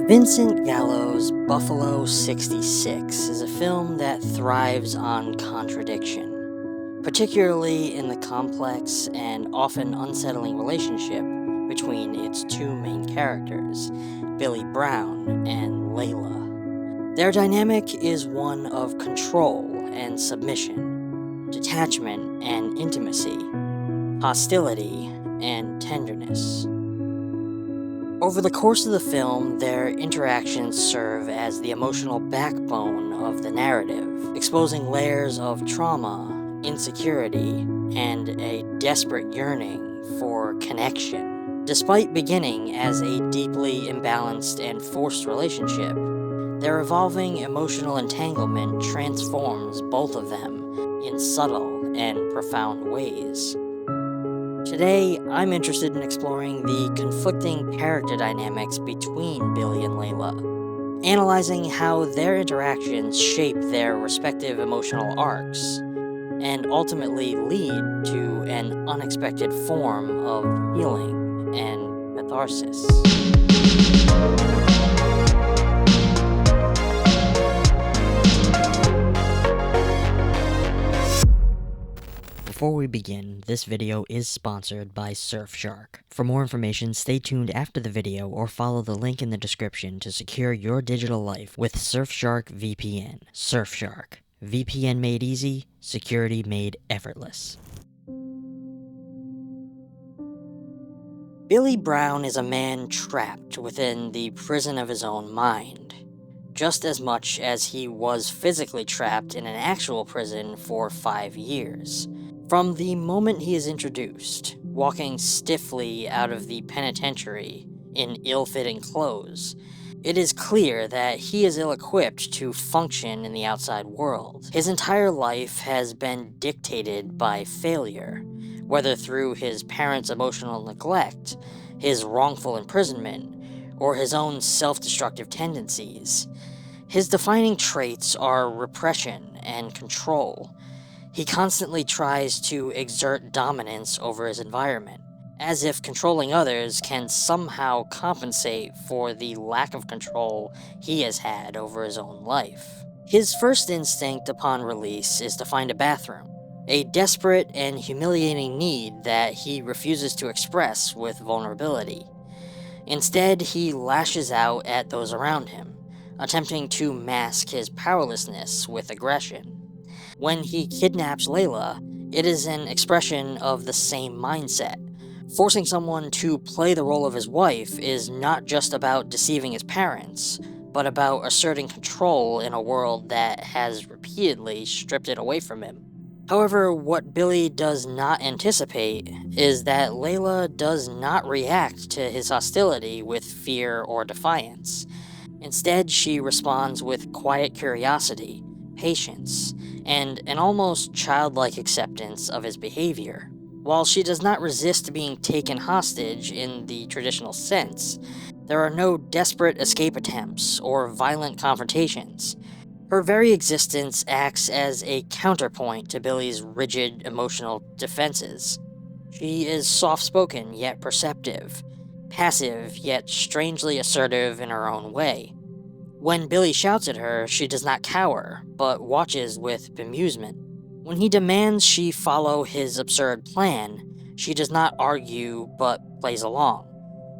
Vincent Gallo's Buffalo 66 is a film that thrives on contradiction, particularly in the complex and often unsettling relationship between its two main characters, Billy Brown and Layla. Their dynamic is one of control and submission, detachment and intimacy, hostility and tenderness. Over the course of the film, their interactions serve as the emotional backbone of the narrative, exposing layers of trauma, insecurity, and a desperate yearning for connection. Despite beginning as a deeply imbalanced and forced relationship, their evolving emotional entanglement transforms both of them in subtle and profound ways. Today, I'm interested in exploring the conflicting character dynamics between Billy and Layla, analyzing how their interactions shape their respective emotional arcs, and ultimately lead to an unexpected form of healing and catharsis. Before we begin, this video is sponsored by Surfshark. For more information, stay tuned after the video or follow the link in the description to secure your digital life with Surfshark VPN. Surfshark. VPN made easy, security made effortless. Billy Brown is a man trapped within the prison of his own mind, just as much as he was physically trapped in an actual prison for 5 years. From the moment he is introduced, walking stiffly out of the penitentiary in ill-fitting clothes, it is clear that he is ill-equipped to function in the outside world. His entire life has been dictated by failure, whether through his parents' emotional neglect, his wrongful imprisonment, or his own self-destructive tendencies. His defining traits are repression and control. He constantly tries to exert dominance over his environment, as if controlling others can somehow compensate for the lack of control he has had over his own life. His first instinct upon release is to find a bathroom, a desperate and humiliating need that he refuses to express with vulnerability. Instead, he lashes out at those around him, attempting to mask his powerlessness with aggression. When he kidnaps Layla, it is an expression of the same mindset. Forcing someone to play the role of his wife is not just about deceiving his parents, but about asserting control in a world that has repeatedly stripped it away from him. However, what Billy does not anticipate is that Layla does not react to his hostility with fear or defiance. Instead, she responds with quiet curiosity, patience, and an almost childlike acceptance of his behavior. While she does not resist being taken hostage in the traditional sense, there are no desperate escape attempts or violent confrontations. Her very existence acts as a counterpoint to Billy's rigid emotional defenses. She is soft-spoken yet perceptive, passive yet strangely assertive in her own way. When Billy shouts at her, she does not cower, but watches with bemusement. When he demands she follow his absurd plan, she does not argue but plays along,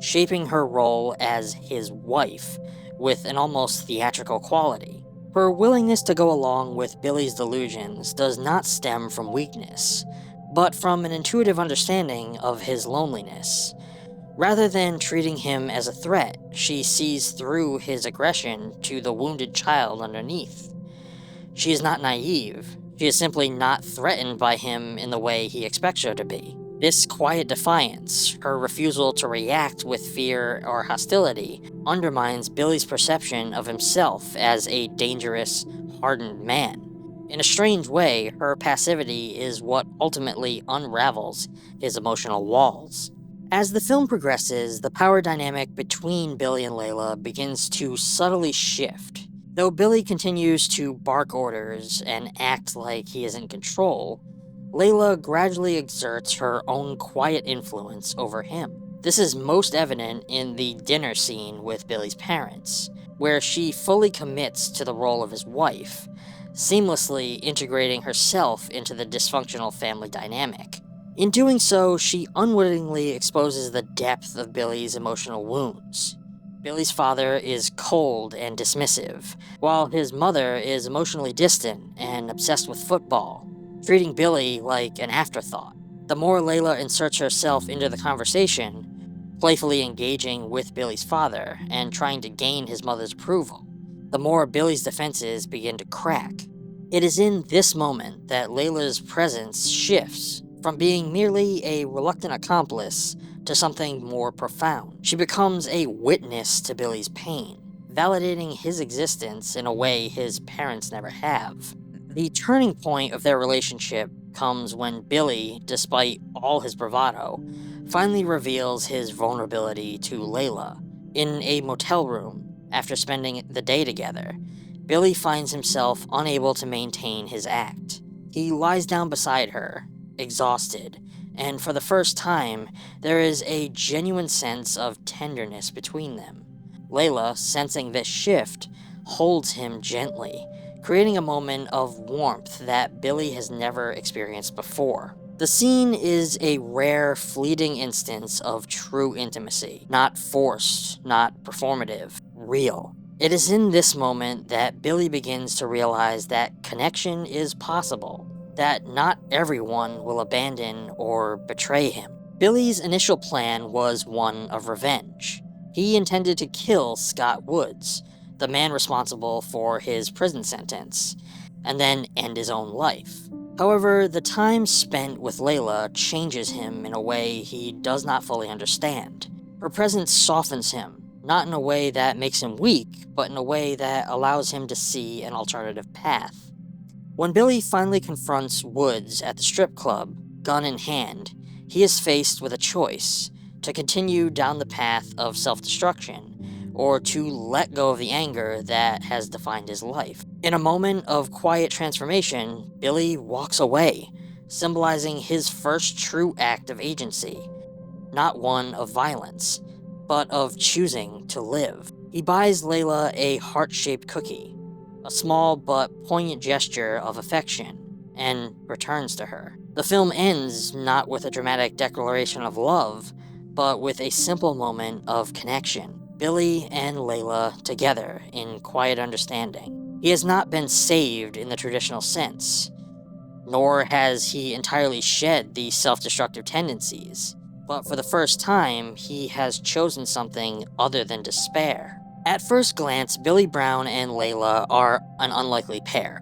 shaping her role as his wife with an almost theatrical quality. Her willingness to go along with Billy's delusions does not stem from weakness, but from an intuitive understanding of his loneliness. Rather than treating him as a threat, she sees through his aggression to the wounded child underneath. She is not naive, she is simply not threatened by him in the way he expects her to be. This quiet defiance, her refusal to react with fear or hostility, undermines Billy's perception of himself as a dangerous, hardened man. In a strange way, her passivity is what ultimately unravels his emotional walls. As the film progresses, the power dynamic between Billy and Layla begins to subtly shift. Though Billy continues to bark orders and act like he is in control, Layla gradually exerts her own quiet influence over him. This is most evident in the dinner scene with Billy's parents, where she fully commits to the role of his wife, seamlessly integrating herself into the dysfunctional family dynamic. In doing so, she unwittingly exposes the depth of Billy's emotional wounds. Billy's father is cold and dismissive, while his mother is emotionally distant and obsessed with football, treating Billy like an afterthought. The more Layla inserts herself into the conversation, playfully engaging with Billy's father and trying to gain his mother's approval, the more Billy's defenses begin to crack. It is in this moment that Layla's presence shifts from being merely a reluctant accomplice to something more profound. She becomes a witness to Billy's pain, validating his existence in a way his parents never have. The turning point of their relationship comes when Billy, despite all his bravado, finally reveals his vulnerability to Layla. In a motel room, after spending the day together, Billy finds himself unable to maintain his act. He lies down beside her, exhausted, and for the first time, there is a genuine sense of tenderness between them. Layla, sensing this shift, holds him gently, creating a moment of warmth that Billy has never experienced before. The scene is a rare, fleeting instance of true intimacy, not forced, not performative, real. It is in this moment that Billy begins to realize that connection is possible, that not everyone will abandon or betray him. Billy's initial plan was one of revenge. He intended to kill Scott Woods, the man responsible for his prison sentence, and then end his own life. However, the time spent with Layla changes him in a way he does not fully understand. Her presence softens him, not in a way that makes him weak, but in a way that allows him to see an alternative path. When Billy finally confronts Woods at the strip club, gun in hand, he is faced with a choice: to continue down the path of self-destruction, or to let go of the anger that has defined his life. In a moment of quiet transformation, Billy walks away, symbolizing his first true act of agency, not one of violence, but of choosing to live. He buys Layla a heart-shaped cookie, a small but poignant gesture of affection, and returns to her. The film ends not with a dramatic declaration of love, but with a simple moment of connection. Billy and Layla together in quiet understanding. He has not been saved in the traditional sense, nor has he entirely shed these self-destructive tendencies, but for the first time, he has chosen something other than despair. At first glance, Billy Brown and Layla are an unlikely pair.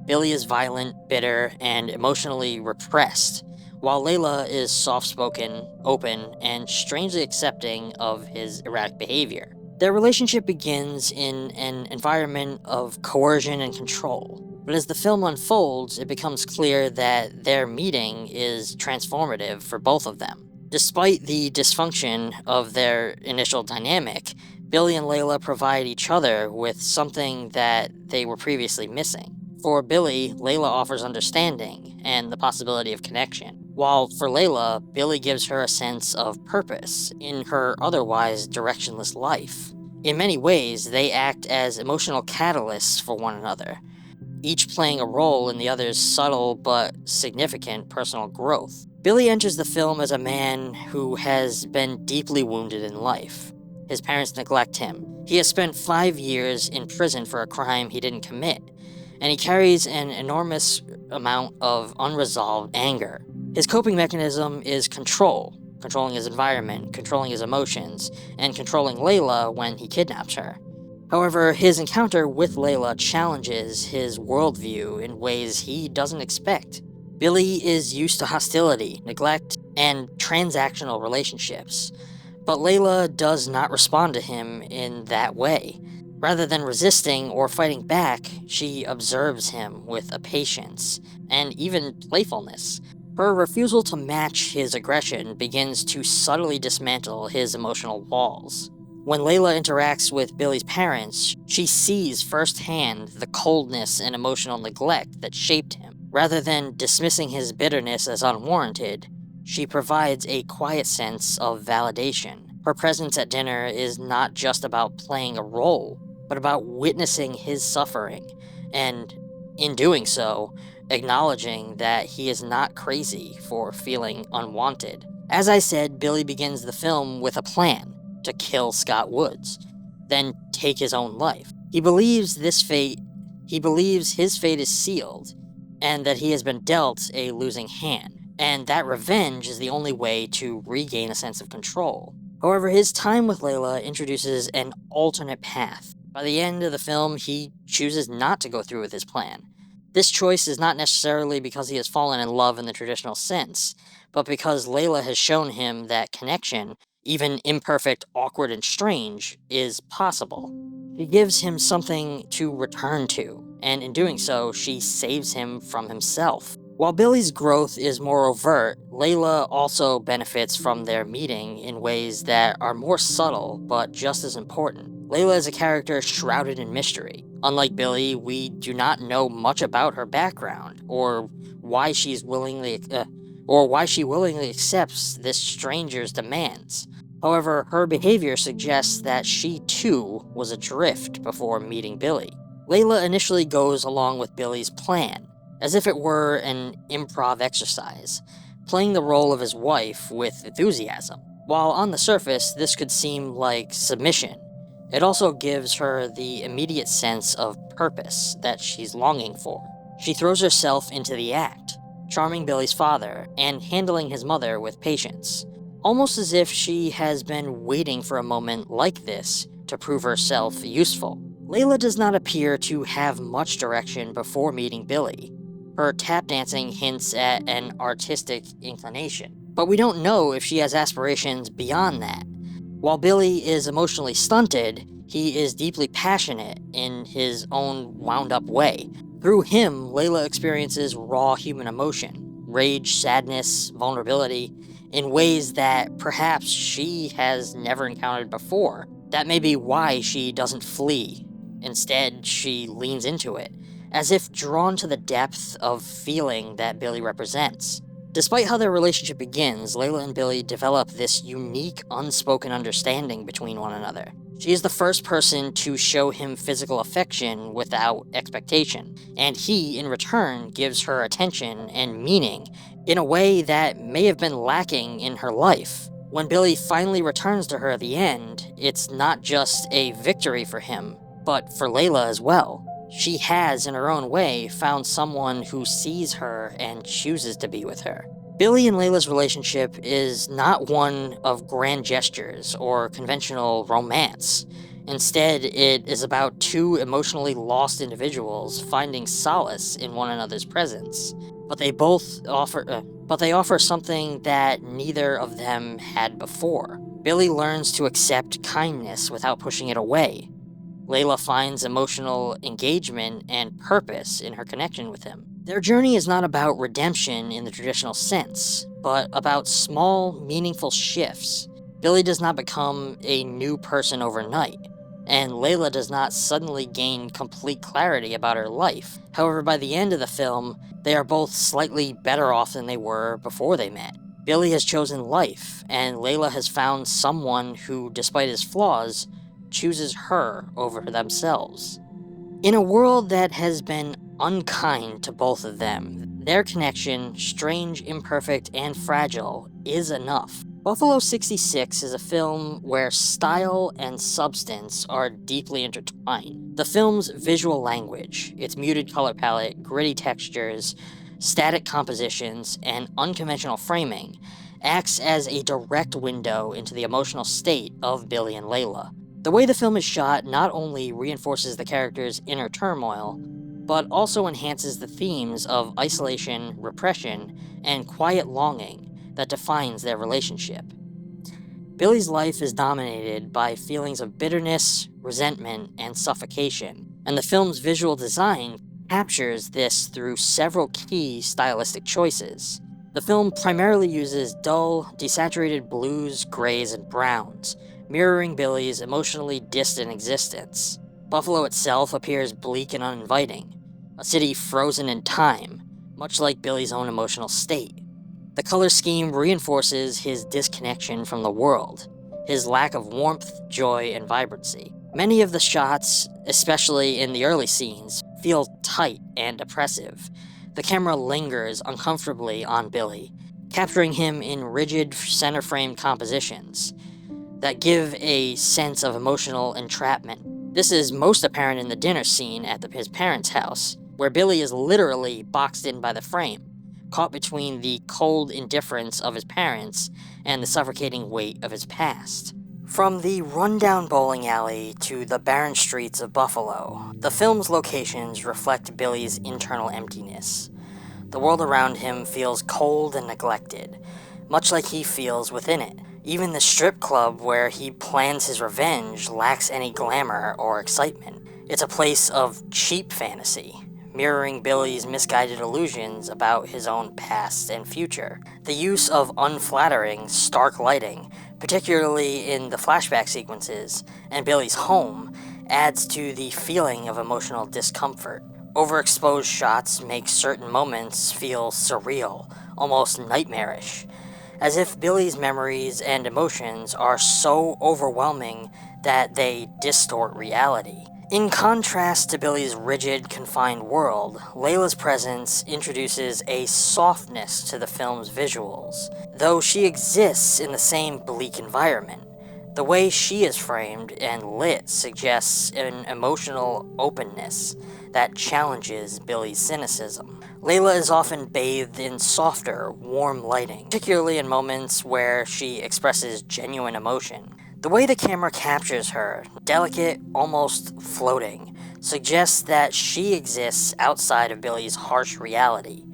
Billy is violent, bitter, and emotionally repressed, while Layla is soft-spoken, open, and strangely accepting of his erratic behavior. Their relationship begins in an environment of coercion and control, but as the film unfolds, it becomes clear that their meeting is transformative for both of them. Despite the dysfunction of their initial dynamic, Billy and Layla provide each other with something that they were previously missing. For Billy, Layla offers understanding and the possibility of connection, while for Layla, Billy gives her a sense of purpose in her otherwise directionless life. In many ways, they act as emotional catalysts for one another, each playing a role in the other's subtle but significant personal growth. Billy enters the film as a man who has been deeply wounded in life. His parents neglect him. He has spent 5 years in prison for a crime he didn't commit, and he carries an enormous amount of unresolved anger. His coping mechanism is control, controlling his environment, controlling his emotions, and controlling Layla when he kidnaps her. However, his encounter with Layla challenges his worldview in ways he doesn't expect. Billy is used to hostility, neglect, and transactional relationships, but Layla does not respond to him in that way. Rather than resisting or fighting back, she observes him with a patience and even playfulness. Her refusal to match his aggression begins to subtly dismantle his emotional walls. When Layla interacts with Billy's parents, she sees firsthand the coldness and emotional neglect that shaped him. Rather than dismissing his bitterness as unwarranted, She provides a quiet sense of validation. Her presence at dinner is not just about playing a role, but about witnessing his suffering, and in doing so, acknowledging that he is not crazy for feeling unwanted. As I said, Billy begins the film with a plan to kill Scott Woods, then take his own life. He believes his fate is sealed, and that he has been dealt a losing hand, and that revenge is the only way to regain a sense of control. However, his time with Layla introduces an alternate path. By the end of the film, he chooses not to go through with his plan. This choice is not necessarily because he has fallen in love in the traditional sense, but because Layla has shown him that connection, even imperfect, awkward, and strange, is possible. She gives him something to return to, and in doing so, she saves him from himself. While Billy's growth is more overt, Layla also benefits from their meeting in ways that are more subtle but just as important. Layla is a character shrouded in mystery. Unlike Billy, we do not know much about her background or why she willingly accepts this stranger's demands. However, her behavior suggests that she too was adrift before meeting Billy. Layla initially goes along with Billy's plan, as if it were an improv exercise, playing the role of his wife with enthusiasm. While on the surface, this could seem like submission, it also gives her the immediate sense of purpose that she's longing for. She throws herself into the act, charming Billy's father and handling his mother with patience, almost as if she has been waiting for a moment like this to prove herself useful. Layla does not appear to have much direction before meeting Billy. Her tap dancing hints at an artistic inclination, but we don't know if she has aspirations beyond that. While Billy is emotionally stunted, he is deeply passionate in his own wound-up way. Through him, Layla experiences raw human emotion, rage, sadness, vulnerability, in ways that perhaps she has never encountered before. That may be why she doesn't flee. Instead, she leans into it, as if drawn to the depth of feeling that Billy represents. Despite how their relationship begins, Layla and Billy develop this unique, unspoken understanding between one another. She is the first person to show him physical affection without expectation, and he, in return, gives her attention and meaning in a way that may have been lacking in her life. When Billy finally returns to her at the end, it's not just a victory for him, but for Layla as well. She has, in her own way, found someone who sees her and chooses to be with her. Billy and Layla's relationship is not one of grand gestures or conventional romance. Instead, it is about two emotionally lost individuals finding solace in one another's presence. But they offer something that neither of them had before. Billy learns to accept kindness without pushing it away. Layla finds emotional engagement and purpose in her connection with him. Their journey is not about redemption in the traditional sense, but about small, meaningful shifts. Billy does not become a new person overnight, and Layla does not suddenly gain complete clarity about her life. However, by the end of the film, they are both slightly better off than they were before they met. Billy has chosen life, and Layla has found someone who, despite his flaws, chooses her over themselves. In a world that has been unkind to both of them, their connection, strange, imperfect, and fragile, is enough. Buffalo 66 is a film where style and substance are deeply intertwined. The film's visual language, its muted color palette, gritty textures, static compositions, and unconventional framing acts as a direct window into the emotional state of Billy and Layla. The way the film is shot not only reinforces the characters' inner turmoil, but also enhances the themes of isolation, repression, and quiet longing that defines their relationship. Billy's life is dominated by feelings of bitterness, resentment, and suffocation, and the film's visual design captures this through several key stylistic choices. The film primarily uses dull, desaturated blues, grays, and browns, mirroring Billy's emotionally distant existence. Buffalo itself appears bleak and uninviting, a city frozen in time, much like Billy's own emotional state. The color scheme reinforces his disconnection from the world, his lack of warmth, joy, and vibrancy. Many of the shots, especially in the early scenes, feel tight and oppressive. The camera lingers uncomfortably on Billy, capturing him in rigid center frame compositions that give a sense of emotional entrapment. This is most apparent in the dinner scene at his parents' house, where Billy is literally boxed in by the frame, caught between the cold indifference of his parents and the suffocating weight of his past. From the rundown bowling alley to the barren streets of Buffalo, the film's locations reflect Billy's internal emptiness. The world around him feels cold and neglected, much like he feels within it. Even the strip club where he plans his revenge lacks any glamour or excitement. It's a place of cheap fantasy, mirroring Billy's misguided illusions about his own past and future. The use of unflattering, stark lighting, particularly in the flashback sequences, and Billy's home, adds to the feeling of emotional discomfort. Overexposed shots make certain moments feel surreal, almost nightmarish, as if Billy's memories and emotions are so overwhelming that they distort reality. In contrast to Billy's rigid, confined world, Layla's presence introduces a softness to the film's visuals. Though she exists in the same bleak environment, the way she is framed and lit suggests an emotional openness that challenges Billy's cynicism. Layla is often bathed in softer, warm lighting, particularly in moments where she expresses genuine emotion. The way the camera captures her, delicate, almost floating, suggests that she exists outside of Billy's harsh reality,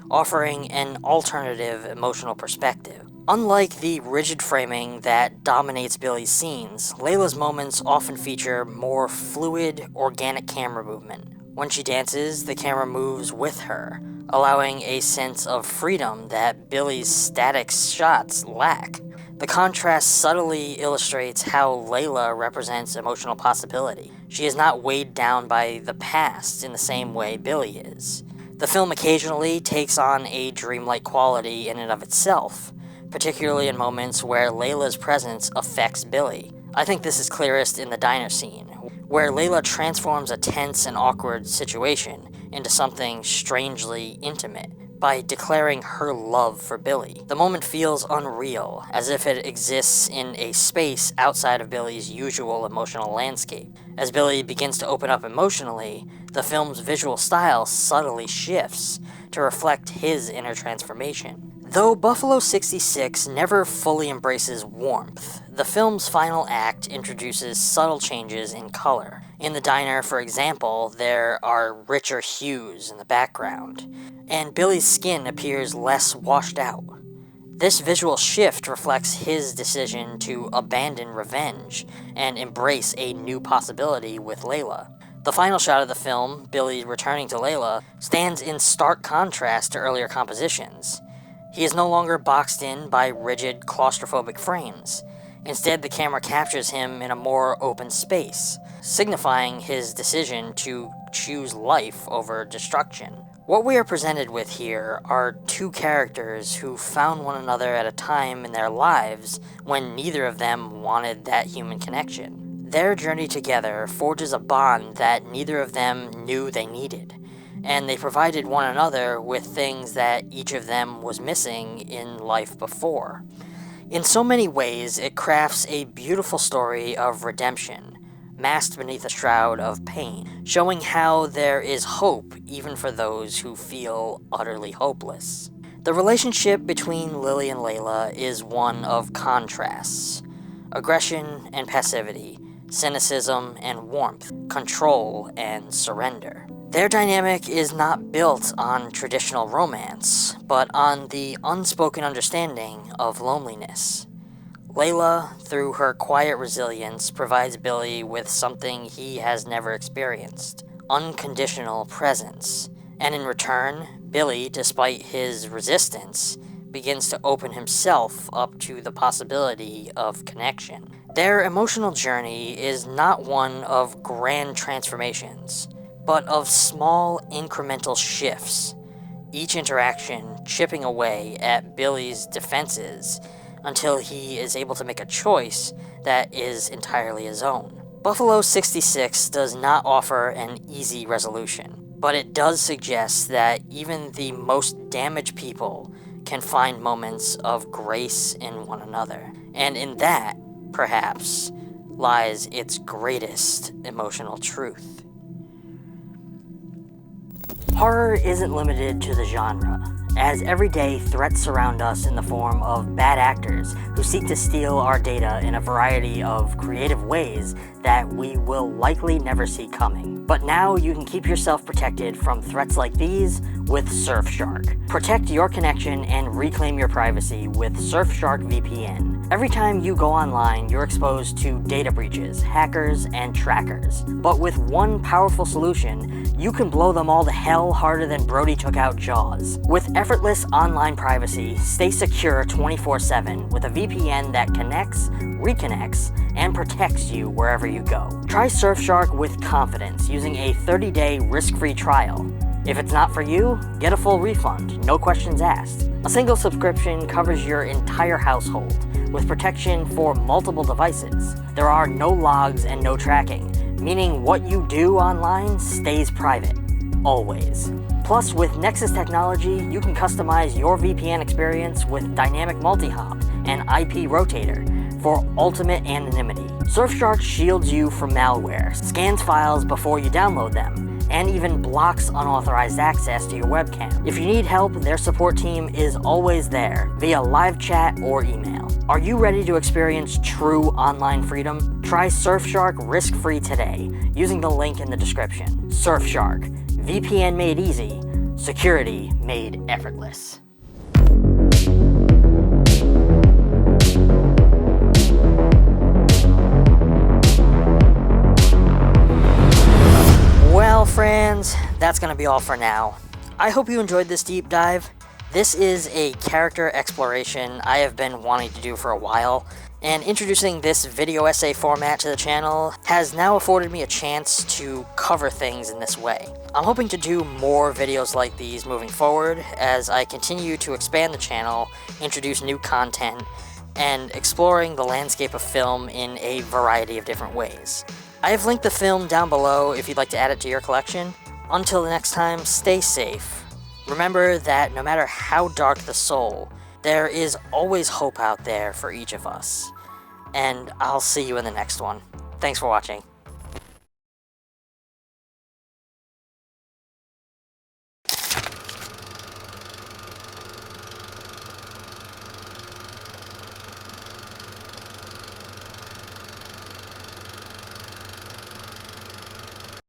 offering an alternative emotional perspective. Unlike the rigid framing that dominates Billy's scenes, Layla's moments often feature more fluid, organic camera movement. When she dances, the camera moves with her, allowing a sense of freedom that Billy's static shots lack. The contrast subtly illustrates how Layla represents emotional possibility. She is not weighed down by the past in the same way Billy is. The film occasionally takes on a dreamlike quality in and of itself, particularly in moments where Layla's presence affects Billy. I think this is clearest in the diner scene, where Layla transforms a tense and awkward situation into something strangely intimate by declaring her love for Billy. The moment feels unreal, as if it exists in a space outside of Billy's usual emotional landscape. As Billy begins to open up emotionally, the film's visual style subtly shifts to reflect his inner transformation. Though Buffalo 66 never fully embraces warmth, the film's final act introduces subtle changes in color. In the diner, for example, there are richer hues in the background, and Billy's skin appears less washed out. This visual shift reflects his decision to abandon revenge and embrace a new possibility with Layla. The final shot of the film, Billy returning to Layla, stands in stark contrast to earlier compositions. He is no longer boxed in by rigid, claustrophobic frames. Instead, the camera captures him in a more open space, signifying his decision to choose life over destruction. What we are presented with here are two characters who found one another at a time in their lives when neither of them wanted that human connection. Their journey together forges a bond that neither of them knew they needed, and they provided one another with things that each of them was missing in life before. In so many ways, it crafts a beautiful story of redemption, masked beneath a shroud of pain, showing how there is hope even for those who feel utterly hopeless. The relationship between Lily and Layla is one of contrasts: aggression and passivity, cynicism and warmth, control and surrender. Their dynamic is not built on traditional romance, but on the unspoken understanding of loneliness. Layla, through her quiet resilience, provides Billy with something he has never experienced: unconditional presence. And in return, Billy, despite his resistance, begins to open himself up to the possibility of connection. Their emotional journey is not one of grand transformations, but of small incremental shifts. each interaction chipping away at Billy's defenses until he is able to make a choice that is entirely his own. Buffalo 66 does not offer an easy resolution, but it does suggest that even the most damaged people can find moments of grace in one another. And in that, perhaps, lies its greatest emotional truth. Horror isn't limited to the genre, as everyday threats surround us in the form of bad actors who seek to steal our data in a variety of creative ways that we will likely never see coming. But now you can keep yourself protected from threats like these with Surfshark. Protect your connection and reclaim your privacy with Surfshark VPN. Every time you go online, you're exposed to data breaches, hackers, and trackers. But with one powerful solution, you can blow them all to hell harder than Brody took out Jaws. With effortless online privacy, stay secure 24/7 with a VPN that connects, reconnects, and protects you wherever you go. Try Surfshark with confidence using a 30-day risk-free trial. If it's not for you, get a full refund, no questions asked. A single subscription covers your entire household, with protection for multiple devices. There are no logs and no tracking, meaning what you do online stays private, always. Plus, with Nexus technology, you can customize your VPN experience with dynamic multi-hop and IP rotator for ultimate anonymity. Surfshark shields you from malware, scans files before you download them, and even blocks unauthorized access to your webcam. If you need help, their support team is always there via live chat or email. Are you ready to experience true online freedom? Try Surfshark risk-free today using the link in the description. Surfshark, VPN made easy, security made effortless. Well, friends, that's going to be all for now. I hope you enjoyed this deep dive. This is a character exploration I have been wanting to do for a while, and introducing this video essay format to the channel has now afforded me a chance to cover things in this way. I'm hoping to do more videos like these moving forward as I continue to expand the channel, introduce new content, and exploring the landscape of film in a variety of different ways. I have linked the film down below if you'd like to add it to your collection. Until the next time, stay safe. Remember that no matter how dark the soul, there is always hope out there for each of us. And I'll see you in the next one. Thanks for watching.